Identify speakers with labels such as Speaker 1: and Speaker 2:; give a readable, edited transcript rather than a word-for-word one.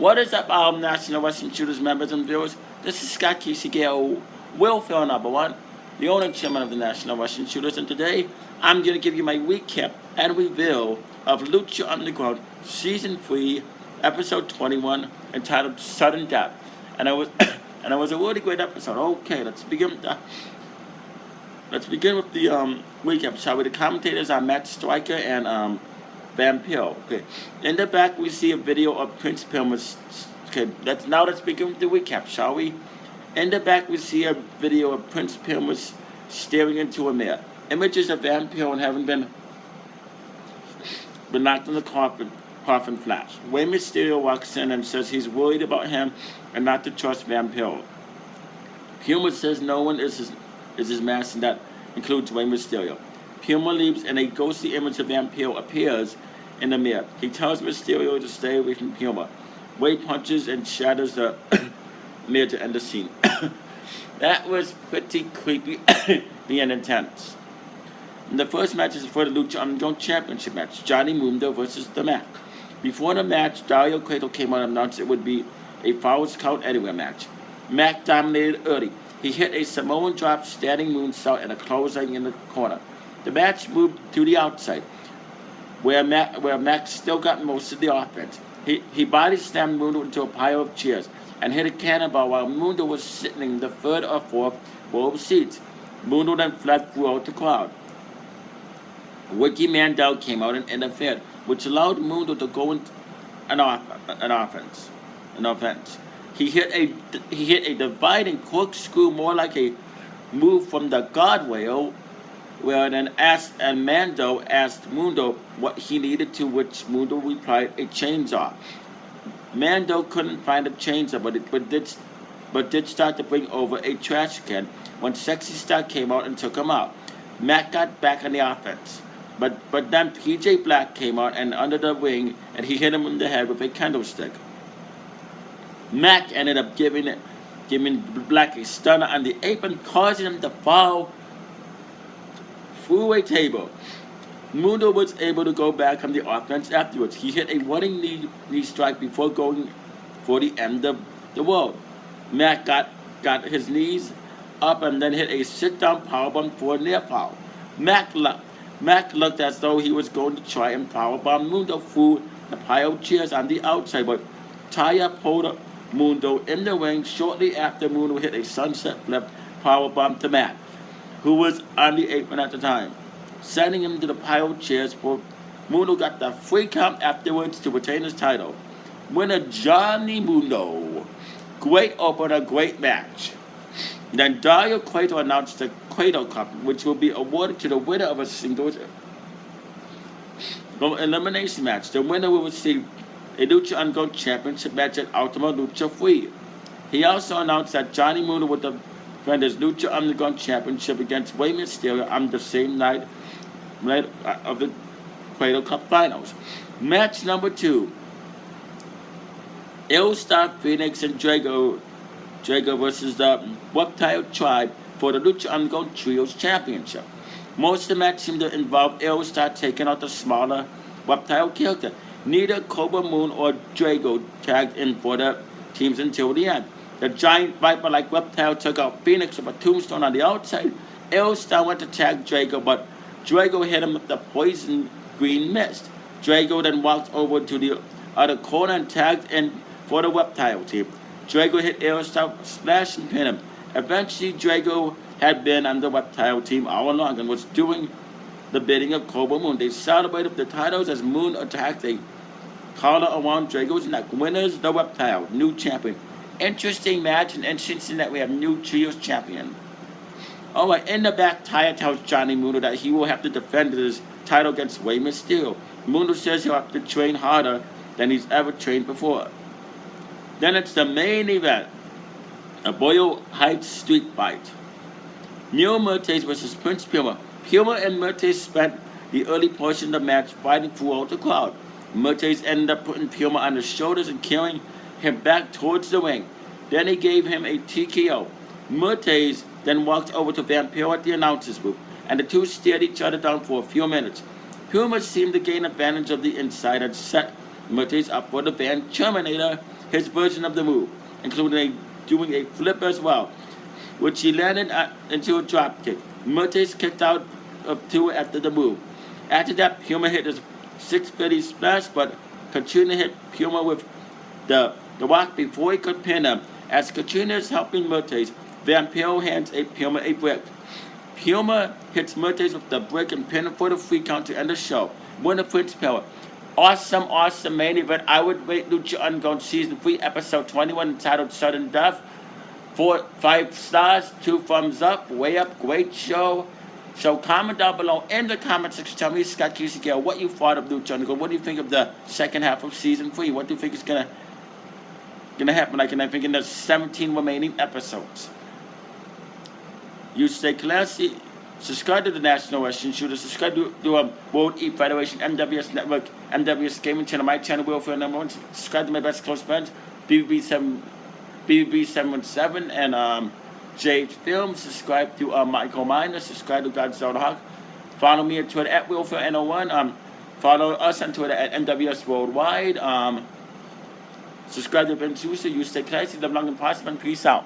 Speaker 1: What is up, our National Wrestling Shooters members and viewers? This is Scott Casey Gale, Welfare number one, the owner chairman of the National Wrestling Shooters, and today I'm going to give you my recap and review of Lucha Underground Season 3, Episode 21, entitled Sudden Death. And it was and it was a really great episode. Okay, let's begin with the recap, shall we? The commentators are Matt Striker and Vampiro. Okay. In the back we see a video of Prince Pilmer's. Okay, let's begin with the recap, shall we? In the back we see a video of Prince Pilmer's staring into a mirror. Images of Vampiro and having been knocked in the coffin flash. Rey Mysterio walks in and says he's worried about him and not to trust Vampiro. Puma says no one is his master, and that includes Rey Mysterio. Puma leaves and a ghostly image of Vampiro appears in the mirror. He tells Mysterio to stay away from Puma. Rey punches and shatters the mirror to end the scene. That was pretty creepy and intense. And the first match is for the Lucha Underground Championship match, Johnny Mundo versus the Mac. Before the match, Dario Cueto came out and announced it would be a Falls Count Anywhere match. Mac dominated early. He hit a Samoan drop, standing moonsault, and a clothesline in the corner. The match moved to the outside, where Mac still got most of the offense. He body slammed Mundo into a pile of chairs and hit a cannonball while Mundo was sitting in the third or fourth row of seats. Mundo then fled throughout the crowd. Ricky Mandel came out and interfered, which allowed Mundo to go in an offense. He hit a dividing corkscrew, more like a move from the guardrail, where Mando asked Mundo what he needed, to which Mundo replied, a chainsaw. Mando couldn't find a chainsaw, but did start to bring over a trash can when Sexy Star came out and took him out. Mac got back on the offense, but then PJ Black came out and under the ring, and he hit him in the head with a candlestick. Mac ended up giving Black a stunner on the apron, causing him to fall through a table. Mundo was able to go back on the offense afterwards. He hit a running knee strike before going for the end of the world. Mac got his knees up and then hit a sit-down powerbomb for a near fall. Mac looked as though he was going to try and powerbomb Mundo through the pile of chairs on the outside, but Taya pulled Mundo in the ring shortly after Mundo hit a sunset flip powerbomb to Mac, who was on the apron at the time, sending him to the pile of chairs. For Mundo got the free count afterwards to retain his title. Winner Johnny Mundo. Great opener, great match. Then Dario Cueto announced the Cueto Cup, which will be awarded to the winner of a singles elimination match. The winner will receive a Lucha Underground Championship match at Ultima Lucha 3. He also announced that Johnny Mundo would defend his Lucha Underground Championship against Rey Mysterio on the same night of the Cueto Cup Finals. Match number 2. Il Star Phoenix and Drago versus the Reptile Tribe for the Lucha Underground Trios Championship. Most of the match seemed to involve Il Star taking out the smaller Reptile character. Neither Cobra Moon or Drago tagged in for the teams until the end. The giant viper-like Reptile took out Phoenix with a tombstone on the outside. Il Star went to tag Drago, but Drago hit him with the poison green mist. Drago then walked over to the other corner and tagged in for the Reptile team. Drago hit Il Star, splash, and pin him. Eventually, Drago had been on the Reptile team all along and was doing the bidding of Cobra Moon. They celebrated the titles as Moon attacked a collar around Drago's neck. Winners, the Reptile, new champion. Interesting match, and interesting that we have new trios champion. Alright, in the back, Taya tells Johnny Mundo that he will have to defend his title against Rey Mysterio. Mundo says he'll have to train harder than he's ever trained before. Then it's the main event, a Boyle Heights street fight. Neo Mertes versus Prince Puma. Puma and Mertes spent the early portion of the match fighting throughout the crowd. Mertes ended up putting Puma on his shoulders and carrying him back towards the ring. Then he gave him a TKO. Mertes then walked over to Vampiro at the announcer's booth, and the two stared each other down for a few minutes. Puma seemed to gain advantage of the inside and set Mertes up for the Van Terminator his version of the move, including doing a flip as well, which he landed into a drop kick. Mertes kicked out of two after the move. After that, Puma hit his 650 splash, but Katrina hit Puma with the walk before he could pin him. As Katrina is helping Mertes, Vampiro hands Puma a brick. Puma hits Mertes with the brick and pin him for the 3 count to end the show. Winner Prince Puma. Awesome main event. I would rate Lucha Underground Season 3, Episode 21, entitled Sudden Death. 5 stars, 2 thumbs up, way up, great show. So comment down below in the comment section. Tell me, Scott Casey Gale, what you thought of Lucha Underground. What do you think of the second half of Season 3? What do you think is gonna happen? Like, and I think in the 17 remaining episodes. You stay classy. Subscribe to the National Wrestling Shooter. Subscribe to World E Federation, MWS Network, MWS Gaming Channel, my channel, Willfare number 1. Subscribe to my best close friends, BBB717, and Jade Films. Subscribe to Michael Miner. Subscribe to Godzilla Hawk. Follow me on Twitter at Willfare101. Follow us on Twitter at MWS Worldwide. Subscribe to Vince Russo. You stay classy, live long and prosper, and peace out.